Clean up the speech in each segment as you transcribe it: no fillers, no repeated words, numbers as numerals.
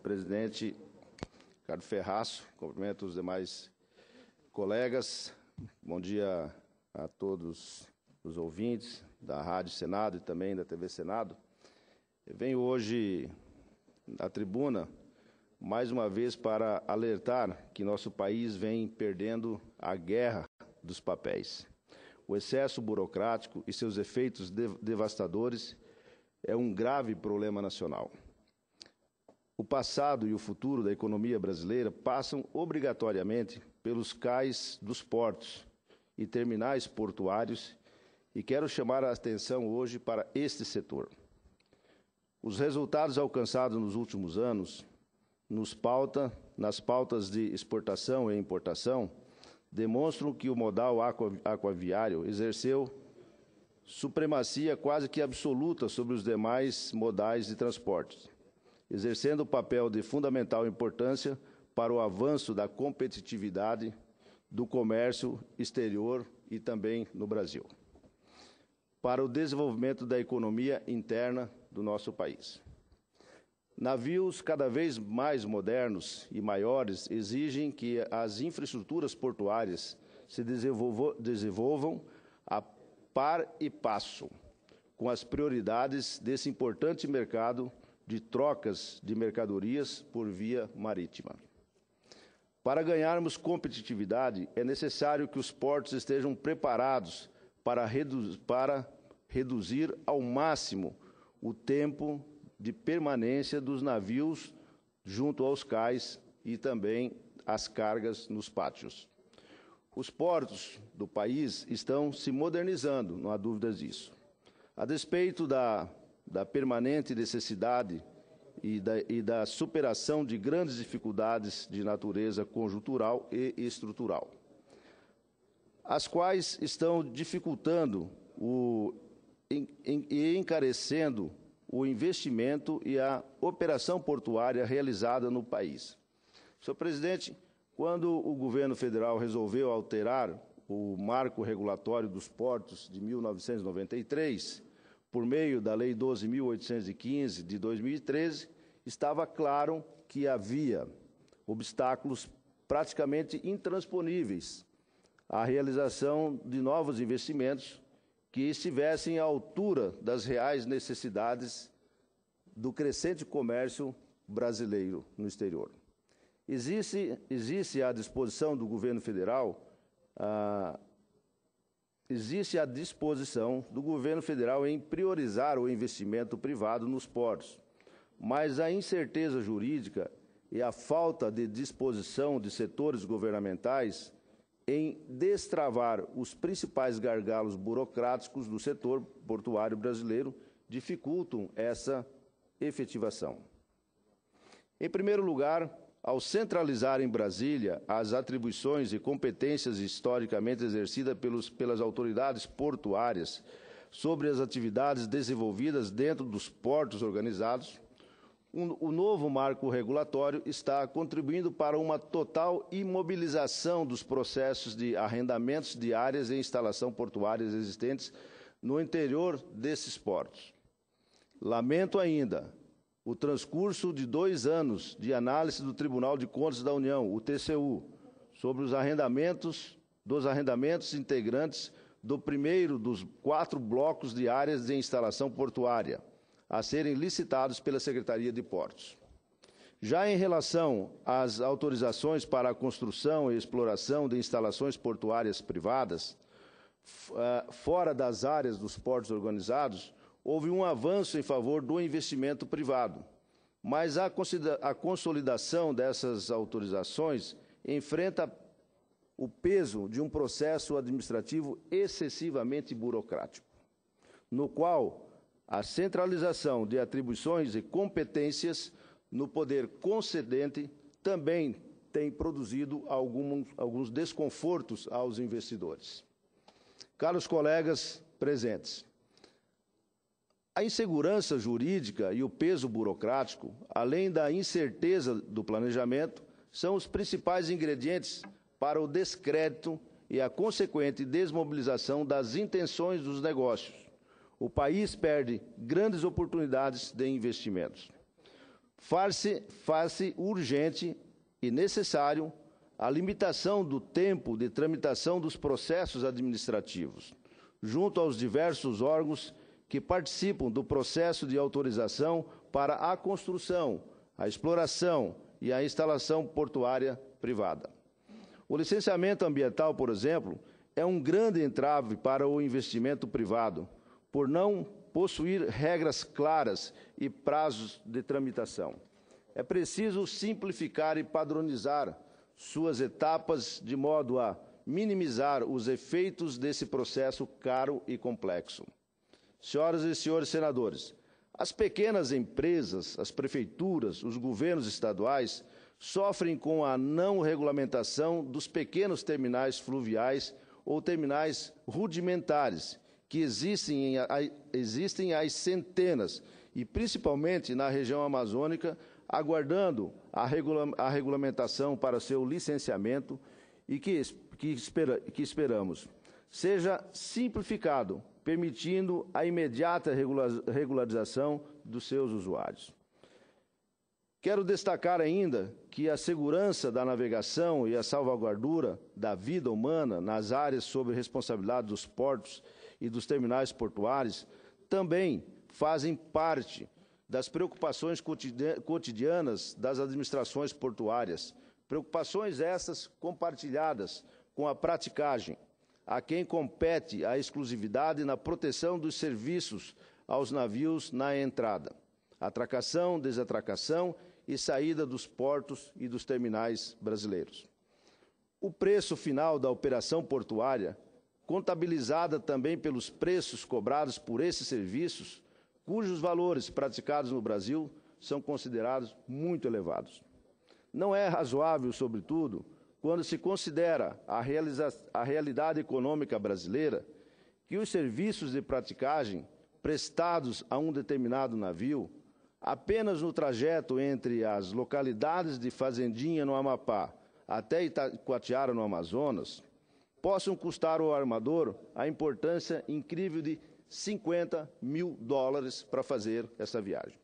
presidente Ricardo Ferraço, cumprimento os demais colegas. Bom dia a todos os ouvintes da Rádio Senado e também da TV Senado. Eu venho hoje à tribuna, mais uma vez, para alertar que nosso país vem perdendo a guerra dos papéis. O excesso burocrático e seus efeitos devastadores é um grave problema nacional. O passado e o futuro da economia brasileira passam obrigatoriamente pelos cais dos portos e terminais portuários, e quero chamar a atenção hoje para este setor. Os resultados alcançados nos últimos anos, nas pautas de exportação e importação, demonstram que o modal aquaviário exerceu supremacia quase que absoluta sobre os demais modais de transportes, exercendo o papel de fundamental importância para o avanço da competitividade do comércio exterior e também no Brasil, para o desenvolvimento da economia interna do nosso país. Navios cada vez mais modernos e maiores exigem que as infraestruturas portuárias se desenvolvam a par e passo com as prioridades desse importante mercado de trocas de mercadorias por via marítima. Para ganharmos competitividade, é necessário que os portos estejam preparados para reduzir ao máximo o tempo de permanência dos navios junto aos cais e também as cargas nos pátios. Os portos do país estão se modernizando, não há dúvidas disso. A despeito da permanente necessidade e da superação de grandes dificuldades de natureza conjuntural e estrutural, as quais estão dificultando e encarecendo o investimento e a operação portuária realizada no país. Senhor presidente, quando o governo federal resolveu alterar o marco regulatório dos portos de 1993, por meio da Lei 12.815 de 2013, estava claro que havia obstáculos praticamente intransponíveis à realização de novos investimentos que estivessem à altura das reais necessidades do crescente comércio brasileiro no exterior. Existe à disposição do governo federal em priorizar o investimento privado nos portos, mas a incerteza jurídica e a falta de disposição de setores governamentais em destravar os principais gargalos burocráticos do setor portuário brasileiro dificultam essa efetivação. Em primeiro lugar, ao centralizar em Brasília as atribuições e competências historicamente exercidas pelas autoridades portuárias sobre as atividades desenvolvidas dentro dos portos organizados, o novo marco regulatório está contribuindo para uma total imobilização dos processos de arrendamentos de áreas e instalação portuárias existentes no interior desses portos. Lamento ainda o transcurso de 2 anos de análise do Tribunal de Contas da União, o TCU, sobre os arrendamentos integrantes do primeiro dos 4 blocos de áreas de instalação portuária, a serem licitados pela Secretaria de Portos. Já em relação às autorizações para a construção e exploração de instalações portuárias privadas, fora das áreas dos portos organizados, houve um avanço em favor do investimento privado, mas a consolidação dessas autorizações enfrenta o peso de um processo administrativo excessivamente burocrático, no qual a centralização de atribuições e competências no poder concedente também tem produzido alguns desconfortos aos investidores. Caros colegas presentes, a insegurança jurídica e o peso burocrático, além da incerteza do planejamento, são os principais ingredientes para o descrédito e a consequente desmobilização das intenções dos negócios. O país perde grandes oportunidades de investimentos. Faz-se urgente e necessário a limitação do tempo de tramitação dos processos administrativos, junto aos diversos órgãos que participam do processo de autorização para a construção, a exploração e a instalação portuária privada. O licenciamento ambiental, por exemplo, é um grande entrave para o investimento privado, por não possuir regras claras e prazos de tramitação. É preciso simplificar e padronizar suas etapas de modo a minimizar os efeitos desse processo caro e complexo. Senhoras e senhores senadores, as pequenas empresas, as prefeituras, os governos estaduais sofrem com a não regulamentação dos pequenos terminais fluviais ou terminais rudimentares, que existem às centenas, e principalmente na região amazônica, aguardando a regulamentação para seu licenciamento e que esperamos seja simplificado, permitindo a imediata regularização dos seus usuários. Quero destacar ainda que a segurança da navegação e a salvaguardura da vida humana nas áreas sob responsabilidade dos portos e dos terminais portuários também fazem parte das preocupações cotidianas das administrações portuárias, preocupações essas compartilhadas com a praticagem, a quem compete a exclusividade na proteção dos serviços aos navios na entrada, atracação, desatracação e saída dos portos e dos terminais brasileiros. O preço final da operação portuária, contabilizada também pelos preços cobrados por esses serviços, cujos valores praticados no Brasil são considerados muito elevados. Não é razoável, sobretudo, quando se considera a realidade econômica brasileira, que os serviços de praticagem prestados a um determinado navio, apenas no trajeto entre as localidades de Fazendinha, no Amapá, até Itacoatiara, no Amazonas, possam custar ao armador a importância incrível de $50 mil para fazer essa viagem.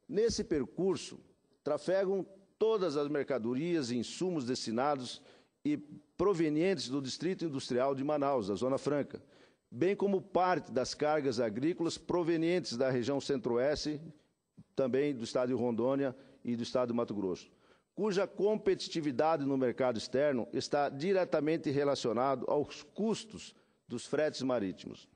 Nesse percurso, trafegam todas as mercadorias e insumos destinados e provenientes do Distrito Industrial de Manaus, da Zona Franca, bem como parte das cargas agrícolas provenientes da região Centro-Oeste, também do Estado de Rondônia e do Estado de Mato Grosso, cuja competitividade no mercado externo está diretamente relacionado aos custos dos fretes marítimos.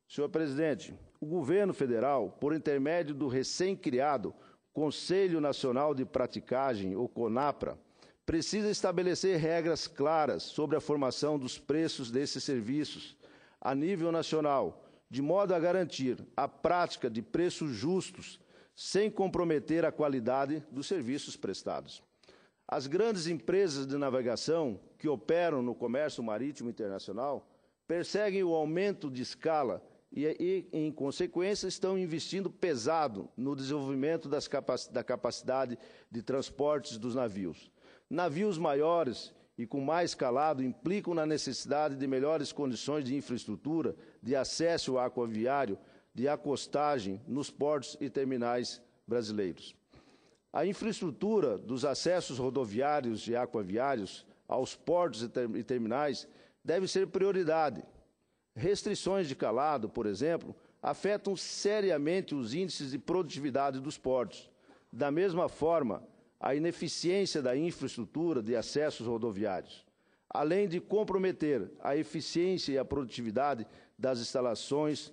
Senhor presidente, o governo federal, por intermédio do recém-criado Conselho Nacional de Praticagem, ou CONAPRA, precisa estabelecer regras claras sobre a formação dos preços desses serviços a nível nacional, de modo a garantir a prática de preços justos, sem comprometer a qualidade dos serviços prestados. As grandes empresas de navegação que operam no comércio marítimo internacional perseguem o aumento de escala e, em consequência, estão investindo pesado no desenvolvimento da capacidade de transportes dos navios. Navios maiores e com mais calado implicam na necessidade de melhores condições de infraestrutura, de acesso aquaviário, de acostagem nos portos e terminais brasileiros. A infraestrutura dos acessos rodoviários e aquaviários aos portos e terminais deve ser prioridade. Restrições de calado, por exemplo, afetam seriamente os índices de produtividade dos portos. Da mesma forma, a ineficiência da infraestrutura de acessos rodoviários, além de comprometer a eficiência e a produtividade das instalações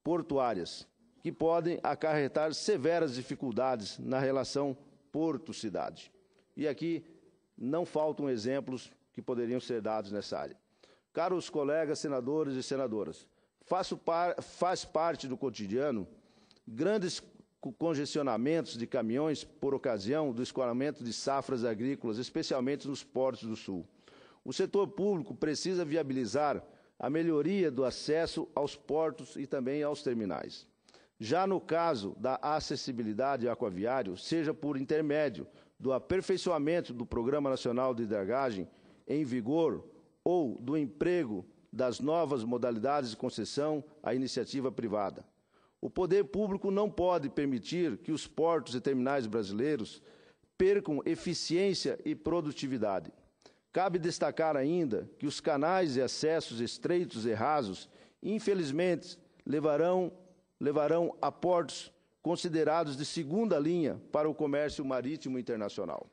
portuárias, que podem acarretar severas dificuldades na relação porto-cidade. E aqui não faltam exemplos que poderiam ser dados nessa área. Caros colegas senadores e senadoras, faz parte do cotidiano grandes congestionamentos de caminhões por ocasião do escoamento de safras agrícolas, especialmente nos portos do Sul. O setor público precisa viabilizar a melhoria do acesso aos portos e também aos terminais. Já no caso da acessibilidade aquaviária, seja por intermédio do aperfeiçoamento do Programa Nacional de Dragagem em vigor ou do emprego das novas modalidades de concessão à iniciativa privada. O poder público não pode permitir que os portos e terminais brasileiros percam eficiência e produtividade. Cabe destacar ainda que os canais e acessos estreitos e rasos, infelizmente, levarão a portos considerados de segunda linha para o comércio marítimo internacional.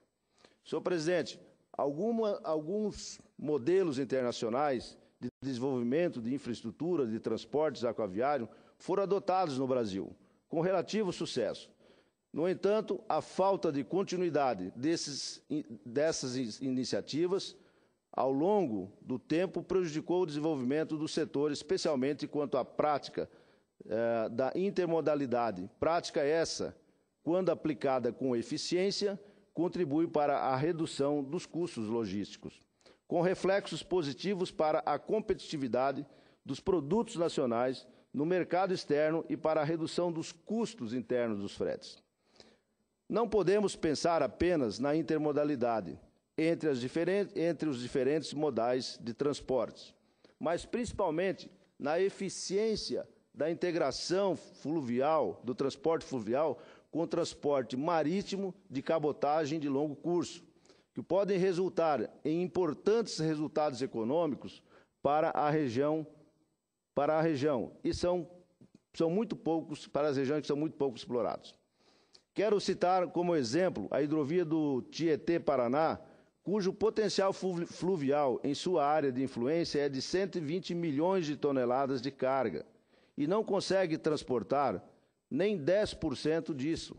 Senhor presidente, alguns modelos internacionais de desenvolvimento de infraestrutura de transportes aquaviários foram adotados no Brasil, com relativo sucesso. No entanto, a falta de continuidade dessas iniciativas, ao longo do tempo, prejudicou o desenvolvimento do setor, especialmente quanto à prática da intermodalidade. Prática essa, quando aplicada com eficiência, contribui para a redução dos custos logísticos, com reflexos positivos para a competitividade dos produtos nacionais no mercado externo e para a redução dos custos internos dos fretes. Não podemos pensar apenas na intermodalidade entre os diferentes modais de transportes, mas principalmente na eficiência da integração fluvial, do transporte fluvial, com o transporte marítimo de cabotagem de longo curso, que podem resultar em importantes resultados econômicos para a região e são muito poucos para as regiões que são muito pouco explorados. Quero citar como exemplo a hidrovia do Tietê-Paraná, cujo potencial fluvial em sua área de influência é de 120 milhões de toneladas de carga e não consegue transportar nem 10% disso.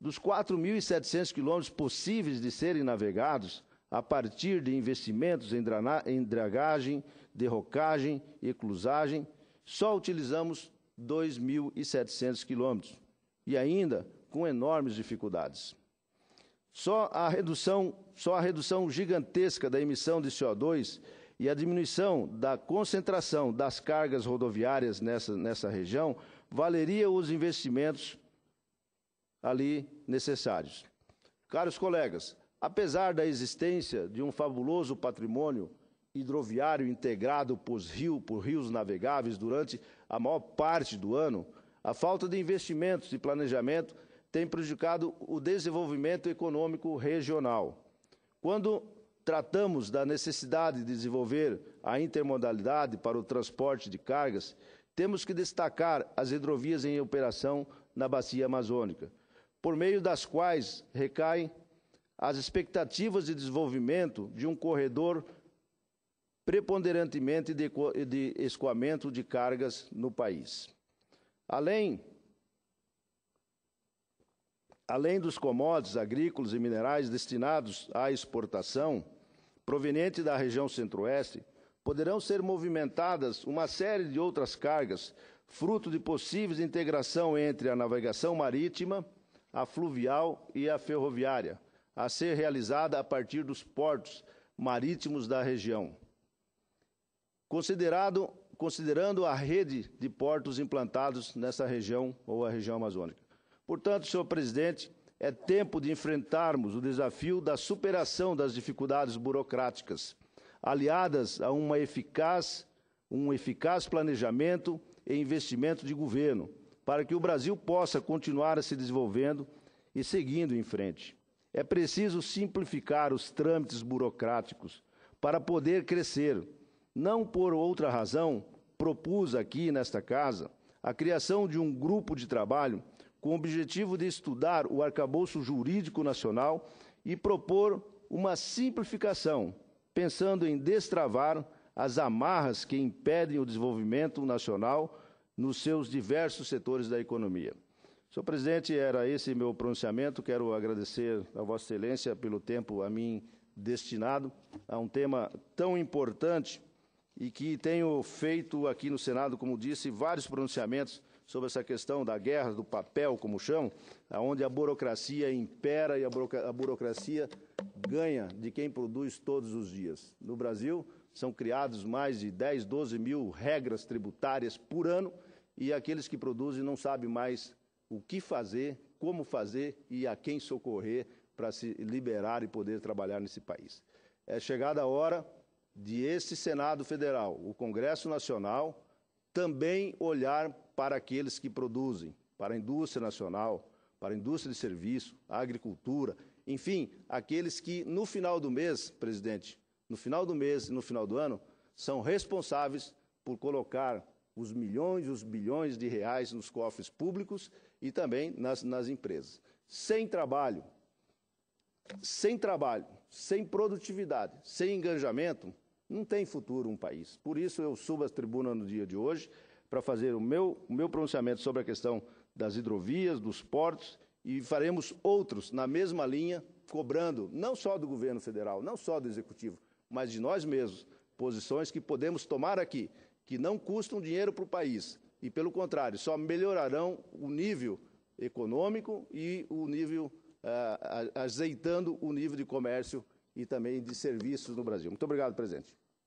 Dos 4.700 quilômetros possíveis de serem navegados, a partir de investimentos em dragagem, derrocagem e eclusagem, só utilizamos 2.700 quilômetros, e ainda com enormes dificuldades. Só a redução gigantesca da emissão de CO2 e a diminuição da concentração das cargas rodoviárias nessa região valeria os investimentos ali necessários. Caros colegas, apesar da existência de um fabuloso patrimônio hidroviário integrado por rios navegáveis durante a maior parte do ano, a falta de investimentos e planejamento tem prejudicado o desenvolvimento econômico regional. Quando tratamos da necessidade de desenvolver a intermodalidade para o transporte de cargas, temos que destacar as hidrovias em operação na Bacia Amazônica, por meio das quais recaem as expectativas de desenvolvimento de um corredor preponderantemente de escoamento de cargas no país. Além dos commodities agrícolas e minerais destinados à exportação, proveniente da região centro-oeste, poderão ser movimentadas uma série de outras cargas, fruto de possíveis integração entre a navegação marítima, a fluvial e a ferroviária, a ser realizada a partir dos portos marítimos da região. Considerando a rede de portos implantados nessa região ou a região amazônica. Portanto, senhor presidente, é tempo de enfrentarmos o desafio da superação das dificuldades burocráticas, aliadas a um eficaz planejamento e investimento de governo, para que o Brasil possa continuar se desenvolvendo e seguindo em frente. É preciso simplificar os trâmites burocráticos para poder crescer. Não por outra razão, propus aqui nesta casa a criação de um grupo de trabalho com o objetivo de estudar o arcabouço jurídico nacional e propor uma simplificação, pensando em destravar as amarras que impedem o desenvolvimento nacional nos seus diversos setores da economia. Senhor presidente, era esse meu pronunciamento. Quero agradecer a Vossa Excelência pelo tempo a mim destinado a um tema tão importante e que tenho feito aqui no Senado, como disse, vários pronunciamentos sobre essa questão da guerra, do papel, como chamam, onde a burocracia impera e a burocracia ganha de quem produz todos os dias. No Brasil, são criados mais de 10, 12 mil regras tributárias por ano e aqueles que produzem não sabem mais o que fazer, como fazer e a quem socorrer para se liberar e poder trabalhar nesse país. É chegada a hora de esse Senado Federal, o Congresso Nacional, também olhar para aqueles que produzem, para a indústria nacional, para a indústria de serviço, a agricultura, enfim, aqueles que, no final do mês, presidente, no final do mês e no final do ano, são responsáveis por colocar os milhões e os bilhões de reais nos cofres públicos e também nas empresas. Sem trabalho, sem produtividade, sem engajamento, não tem futuro um país. Por isso eu subo à tribuna no dia de hoje para fazer o meu pronunciamento sobre a questão das hidrovias, dos portos, e faremos outros na mesma linha, cobrando não só do governo federal, não só do executivo, mas de nós mesmos, posições que podemos tomar aqui, que não custam dinheiro para o país e, pelo contrário, só melhorarão o nível econômico e o nível, azeitando o nível de comércio e também de serviços no Brasil. Muito obrigado, presidente.